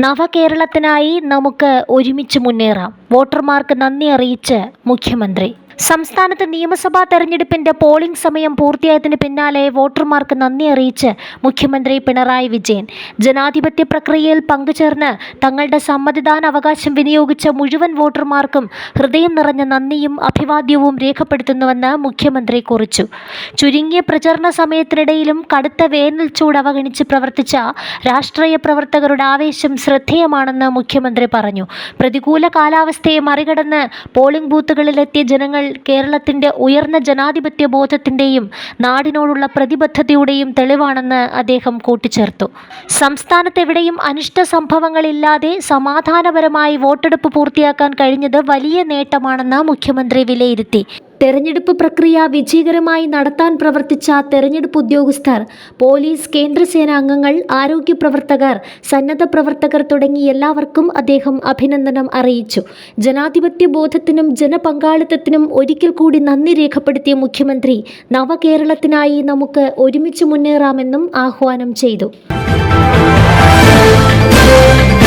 നവകേരളത്തിനായി നമുക്ക് ഒരുമിച്ച് മുന്നേറാം. വോട്ടർമാർക്ക് നന്ദി അറിയിച്ച് മുഖ്യമന്ത്രി. സംസ്ഥാനത്ത് നിയമസഭാ തെരഞ്ഞെടുപ്പിന്റെ പോളിംഗ് സമയം പൂർത്തിയായതിന് പിന്നാലെ വോട്ടർമാർക്ക് നന്ദി അറിയിച്ച് മുഖ്യമന്ത്രി പിണറായി വിജയൻ. ജനാധിപത്യ പ്രക്രിയയിൽ പങ്കുചേർന്ന് തങ്ങളുടെ സമ്മതിദാന അവകാശം വിനിയോഗിച്ച മുഴുവൻ വോട്ടർമാർക്കും ഹൃദയം നിറഞ്ഞ നന്ദിയും അഭിവാദ്യവും രേഖപ്പെടുത്തുന്നുവെന്ന് മുഖ്യമന്ത്രി കുറിച്ചു. ചുരുങ്ങിയ പ്രചരണ സമയത്തിനിടയിലും കടുത്ത വേനൽ ചൂട് അവഗണിച്ച് പ്രവർത്തിച്ച രാഷ്ട്രീയ പ്രവർത്തകരുടെ ആവേശം ശ്രദ്ധേയമാണെന്ന് മുഖ്യമന്ത്രി പറഞ്ഞു. പ്രതികൂല കാലാവസ്ഥയെ മറികടന്ന് പോളിംഗ് ബൂത്തുകളിലെത്തിയ ജനങ്ങൾ കേരളത്തിന്റെ ഉയർന്ന ജനാധിപത്യ ബോധത്തിന്റെയും നാടിനോടുള്ള പ്രതിബദ്ധതയുടെയും തെളിവാണെന്ന് അദ്ദേഹം കൂട്ടിച്ചേർത്തു. സംസ്ഥാനത്തെവിടെയും അനിഷ്ട സംഭവങ്ങളില്ലാതെ സമാധാനപരമായി വോട്ടെടുപ്പ് പൂർത്തിയാക്കാൻ കഴിഞ്ഞത് വലിയ നേട്ടമാണെന്ന് മുഖ്യമന്ത്രി വിലയിരുത്തി. തെരഞ്ഞെടുപ്പ് പ്രക്രിയ വിജയകരമായി നടത്താൻ പ്രവർത്തിച്ച തെരഞ്ഞെടുപ്പ് ഉദ്യോഗസ്ഥർ, പോലീസ്, കേന്ദ്രസേന അംഗങ്ങൾ, ആരോഗ്യ പ്രവർത്തകർ, സന്നദ്ധ പ്രവർത്തകർ തുടങ്ങി എല്ലാവർക്കും അദ്ദേഹം അഭിനന്ദനം അറിയിച്ചു. ജനാധിപത്യ ബോധത്തിനും ജനപങ്കാളിത്തത്തിനും ഒരിക്കൽ കൂടി നന്ദി രേഖപ്പെടുത്തിയ മുഖ്യമന്ത്രി നവകേരളത്തിനായി നമുക്ക് ഒരുമിച്ച് മുന്നേറാമെന്നും ആഹ്വാനം ചെയ്തു.